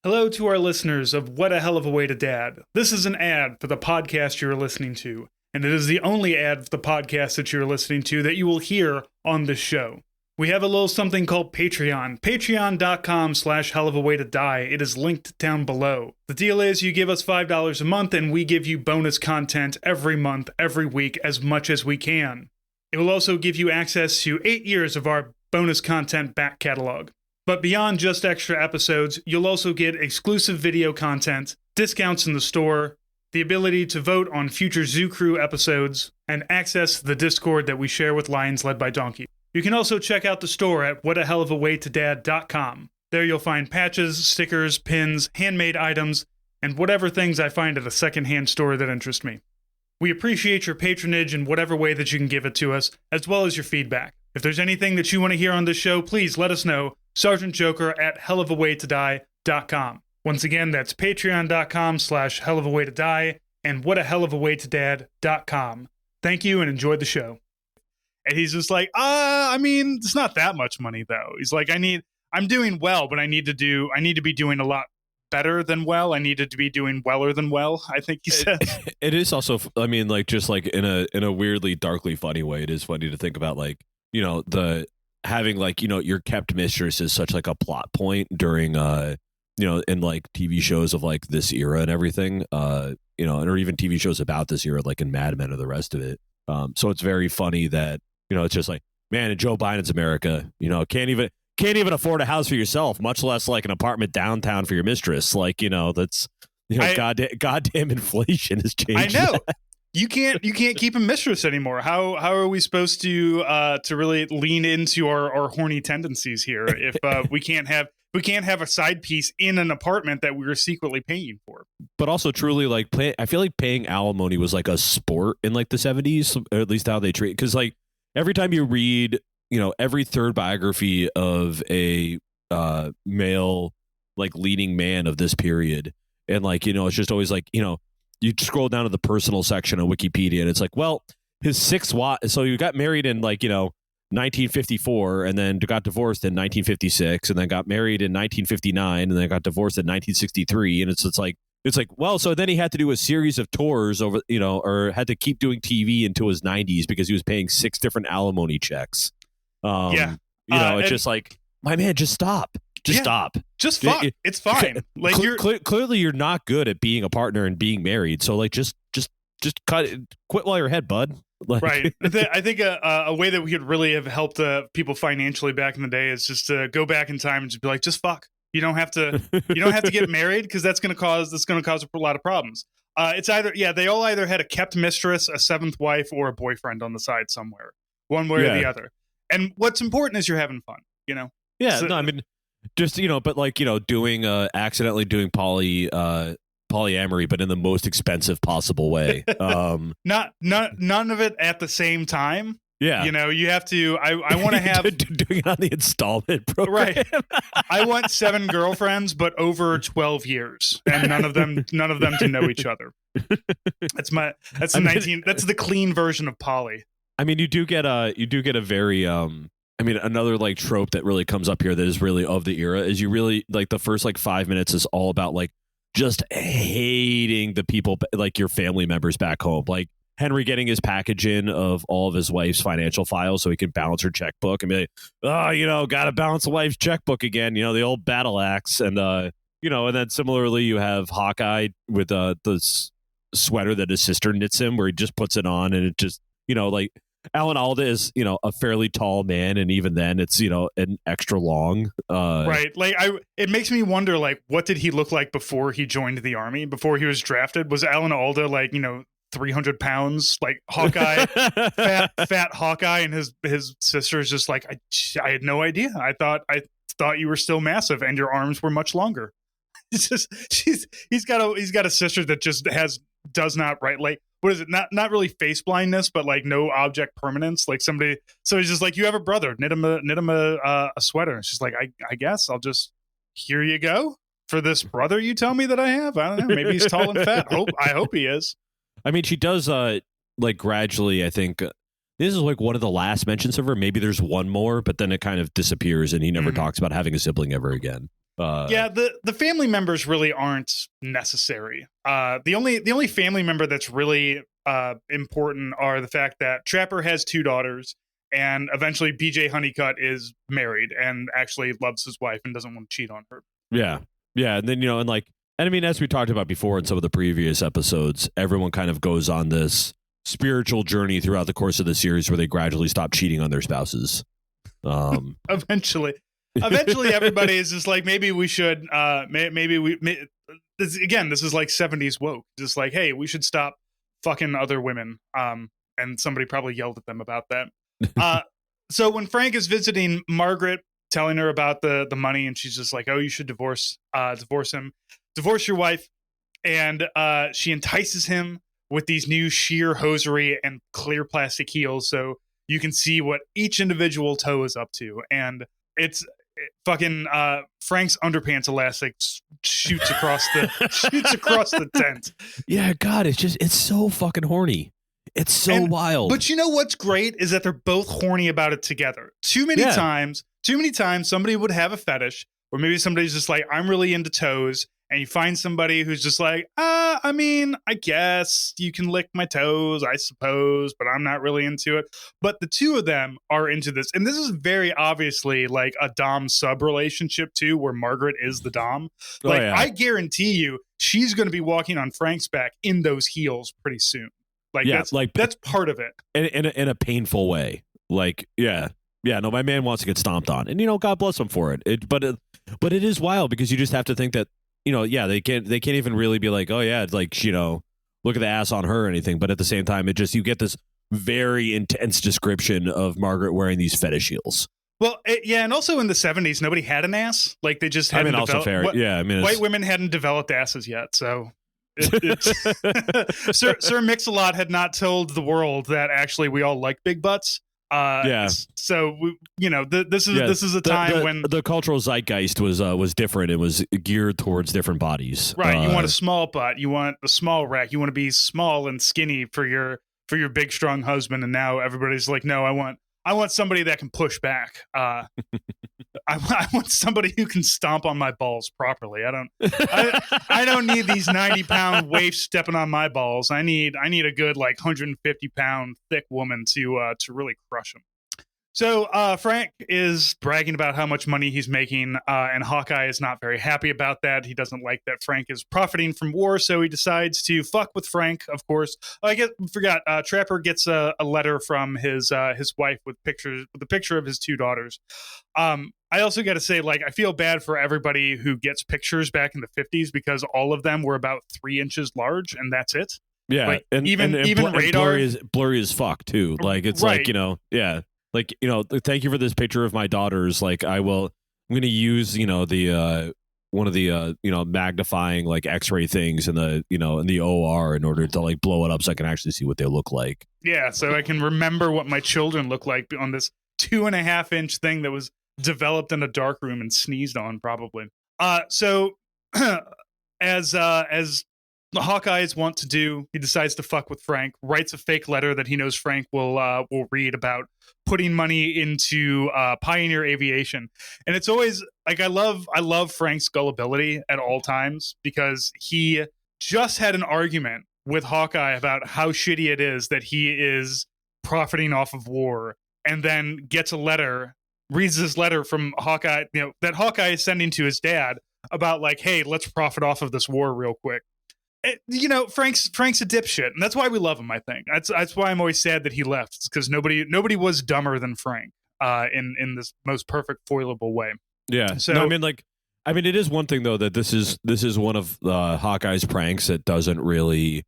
Hello to our listeners of What a Hell of a Way to Dad. This is an ad for the podcast you're listening to, and it is the only ad for the podcast that you're listening to that you will hear on this show. We have a little something called Patreon. Patreon.com/hellofaWayToDie. It is linked down below. The deal is you give us $5 a month and we give you bonus content every month, every week, as much as we can. It will also give you access to 8 years of our bonus content back catalog. But beyond just extra episodes, you'll also get exclusive video content, discounts in the store, the ability to vote on future Zoo Crew episodes, and access to the Discord that we share with Lions Led by Donkey. You can also check out the store at whatahellofawaytodad.com. There you'll find patches, stickers, pins, handmade items, and whatever things I find at a secondhand store that interest me. We appreciate your patronage in whatever way that you can give it to us, as well as your feedback. If there's anything that you want to hear on this show, please let us know. Sergeant Joker at hellofawaytodie.com. Once again, that's patreon.com/hellofawaytodie and whatahellofawaytodad.com. Thank you and enjoy the show. And he's just like, it's not that much money though. He's like, I'm doing well, but I need to be doing a lot better than well. I needed to be doing weller than well, I think he said. It is also, just like in a weirdly darkly funny way, it is funny to think about, like, you know, the having, like, you know, your kept mistress is such like a plot point during in like TV shows of like this era and everything, or even TV shows about this era, like in Mad Men or the rest of it. So it's very funny that, you know, it's just like, man, in Joe Biden's America, you know, can't even afford a house for yourself, much less like an apartment downtown for your mistress. Like, you know, that's, you know, goddamn inflation has changed. I know. You can't keep a mistress anymore. How are we supposed to really lean into our horny tendencies here if we can't have a side piece in an apartment that we were secretly paying for? But also, truly, like, I feel like paying alimony was like a sport in like the 70s, or at least how they treat. Because like every time you read, you know, every third biography of a male like leading man of this period, and like, you know, it's just always like, you know, you scroll down to the personal section of Wikipedia and it's like, well, his sixth wife. So you got married in like, you know, 1954 and then got divorced in 1956 and then got married in 1959 and then got divorced in 1963. And it's like, well, so then he had to do a series of tours over, you know, or had to keep doing TV until his 90s because he was paying 6 different alimony checks. It's just like, my man, just stop. Stop. Just fuck. It's fine. Like clearly you're not good at being a partner and being married. So like just quit while you're ahead, bud. Like, right. I think a way that we could really have helped people financially back in the day is just to go back in time and just be like, just fuck. You don't have to get married because that's going to cause a lot of problems. It's either they all either had a kept mistress, a seventh wife, or a boyfriend on the side somewhere, one way or the other. And what's important is you're having fun. You know. Yeah. So, no, I mean. Just, you know, but like, you know, doing accidentally doing polyamory, but in the most expensive possible way. None of it at the same time. Yeah. You know, you have to, I want to have doing it on the installment program. Right. I want 7 girlfriends, but over 12 years and none of them to know each other. That's the clean version of poly. I mean, you do get a very, another like trope that really comes up here that is really of the era is you really like the first like 5 minutes is all about like just hating the people, like your family members back home. Like Henry getting his package in of all of his wife's financial files so he can balance her checkbook and be like, oh, you know, got to balance the wife's checkbook again. You know, the old battle axe. And, you know, and then similarly you have Hawkeye with the sweater that his sister knits him where he just puts it on and it just, you know, like, Alan Alda is, you know, a fairly tall man, and even then, it's, you know, an extra long. Right, like it makes me wonder, like, what did he look like before he joined the army? Before he was drafted, was Alan Alda like, you know, 300 pounds, like Hawkeye, fat Hawkeye, and his sister is just like, I had no idea. I thought you were still massive, and your arms were much longer. It's just he's got a sister that just does not right, like. What is it? Not really face blindness, but like no object permanence. Like somebody, so he's just like, you have a brother, knit him a sweater. And she's like, I guess I'll just, here you go for this brother you tell me that I have. I don't know. Maybe he's tall and fat. I hope he is. I mean, she does like gradually, I think this is like one of the last mentions of her. Maybe there's one more, but then it kind of disappears and he never talks about having a sibling ever again. Yeah, the family members really aren't necessary. The only family member that's really important are the fact that Trapper has 2 daughters, and eventually BJ Honeycutt is married and actually loves his wife and doesn't want to cheat on her. Yeah. And then, and I mean, as we talked about before in some of the previous episodes, everyone kind of goes on this spiritual journey throughout the course of the series where they gradually stop cheating on their spouses. Eventually everybody is just like, maybe we should, this is like 70s woke. Just like, hey, we should stop fucking other women. And somebody probably yelled at them about that. So when Frank is visiting Margaret, telling her about the money, and she's just like, oh, you should divorce him, divorce your wife. And she entices him with these new sheer hosiery and clear plastic heels, so you can see what each individual toe is up to. And it's fucking Frank's underpants elastic shoots across the tent. Yeah, God, it's so fucking horny. It's so wild. But you know what's great is that they're both horny about it together. Too many times somebody would have a fetish, or maybe somebody's just like, I'm really into toes, and you find somebody who's just like, I mean, I guess you can lick my toes, I suppose, but I'm not really into it. But the two of them are into this. And this is very obviously like a Dom sub relationship too, where Margaret is the Dom. Like, I guarantee you, she's going to be walking on Frank's back in those heels pretty soon. That's part of it. In a painful way. Like, yeah, no, my man wants to get stomped on. And, God bless him for it. But it is wild, because you just have to think that, they can't even really be like, oh yeah, it's like, look at the ass on her or anything. But at the same time, you get this very intense description of Margaret wearing these fetish heels. Well, and also in the 70s, nobody had an ass. Like, they just hadn't also fair. White women hadn't developed asses yet, so Sir Mix-a-Lot had not told the world that actually we all like big butts. So this is a time when the cultural zeitgeist was different. It was geared towards different bodies. Right. You want a small butt. You want a small rack. You want to be small and skinny for your big strong husband. And now everybody's like, no, I want somebody that can push back. I want somebody who can stomp on my balls properly. I don't need these 90-pound waifs stepping on my balls. I need a good 150-pound thick woman to really crush them. So Frank is bragging about how much money he's making, and Hawkeye is not very happy about that. He doesn't like that Frank is profiting from war, so he decides to fuck with Frank, of course. Trapper gets a letter from his wife with a picture of his 2 daughters. I also got to say, I feel bad for everybody who gets pictures back in the 50s, because all of them were about 3 inches large, and that's it. Yeah, and even Radar is blurry as fuck too. It's right. Yeah. Thank you for this picture of my daughters. I'm going to use, the one of the magnifying X-ray things in the OR in order to blow it up so I can actually see what they look like. Yeah, so I can remember what my children look like on this 2.5-inch thing that was developed in a dark room and sneezed on, probably. So as the Hawkeyes want to do, he decides to fuck with Frank, writes a fake letter that he knows Frank will read about putting money into Pioneer Aviation. And it's always I love Frank's gullibility at all times, because he just had an argument with Hawkeye about how shitty it is that he is profiting off of war, and then gets a letter, reads this letter from Hawkeye, that Hawkeye is sending to his dad about hey, let's profit off of this war real quick. Frank's a dipshit, and that's why we love him. I think that's why I'm always sad that he left. It's because nobody was dumber than Frank in this most perfect foilable way. Yeah. So no, I mean, it is one thing though that this is one of Hawkeye's pranks that doesn't really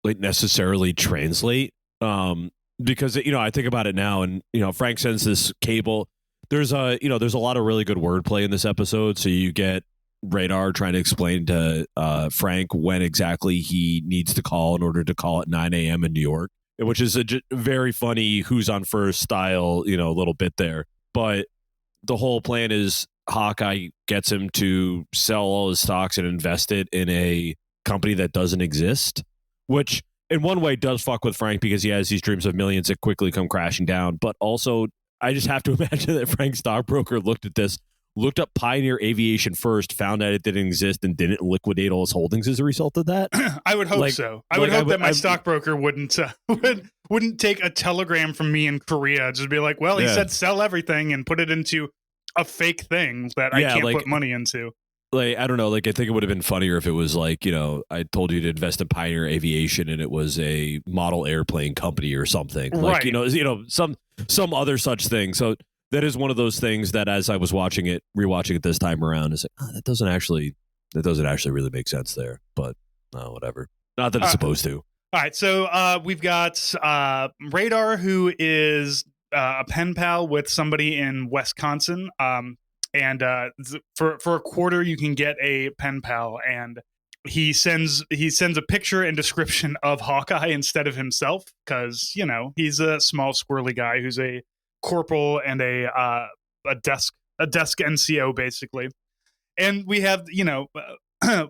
necessarily translate. Because I think about it now, and Frank sends this cable. There's a lot of really good wordplay in this episode, so you get Radar trying to explain to Frank when exactly he needs to call in order to call at 9 a.m. in New York, which is a very funny who's on first style, little bit there. But the whole plan is Hawkeye gets him to sell all his stocks and invest it in a company that doesn't exist, which in one way does fuck with Frank, because he has these dreams of millions that quickly come crashing down. But also, I just have to imagine that Frank's stockbroker looked at this looked up Pioneer Aviation first, found out it didn't exist, and didn't liquidate all his holdings as a result of that? I would hope so. I would hope that my stockbroker wouldn't wouldn't take a telegram from me in Korea, just be like, well, he said sell everything and put it into a fake thing that I can't put money into. Like, I don't know, like, I think it would have been funnier if it was like, I told you to invest in Pioneer Aviation and it was a model airplane company or something. Like, right. Some other such thing. So that is one of those things that as I was rewatching it this time around, is like, that doesn't actually really make sense there. But whatever. Not that it's supposed to. All right, so we've got Radar, who is a pen pal with somebody in Wisconsin. And for a quarter, you can get a pen pal, and he sends a picture and description of Hawkeye instead of himself, because he's a small squirrely guy who's a corporal and a desk NCO basically. And we have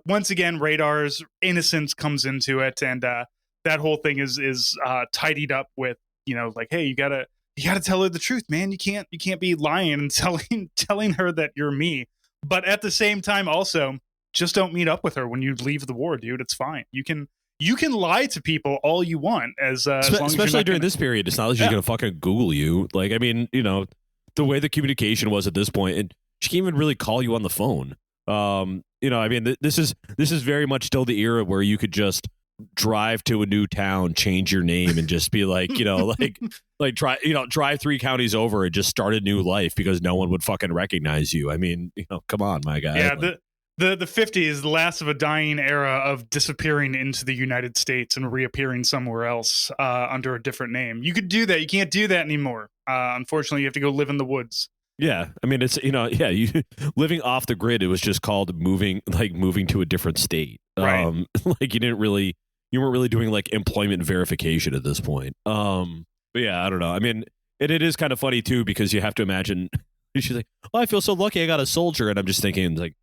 once again Radar's innocence comes into it, and that whole thing is tidied up with like, hey, you gotta tell her the truth, man. You can't be lying and telling her that you're me. But at the same time, also, just don't meet up with her when you leave the war, dude. It's fine. You can lie to people all you want, as long especially as during this period. It's not like she's gonna fucking Google you. Like, I mean, the way the communication was at this point, and she can't even really call you on the phone. I mean, this is very much still the era where you could just drive to a new town, change your name, and just be like, drive 3 counties over and just start a new life because no one would fucking recognize you. I mean, come on, my guy. Yeah, the 50s, the last of a dying era of disappearing into the United States and reappearing somewhere else under a different name. You could do that. You can't do that anymore. Unfortunately, you have to go live in the woods. Yeah, I mean, it's you living off the grid. It was just called moving to a different state. Right. Like you weren't really doing like employment verification at this point. But yeah, I don't know. I mean, it is kind of funny too, because you have to imagine she's like, "Oh, I feel so lucky I got a soldier," and I'm just thinking like,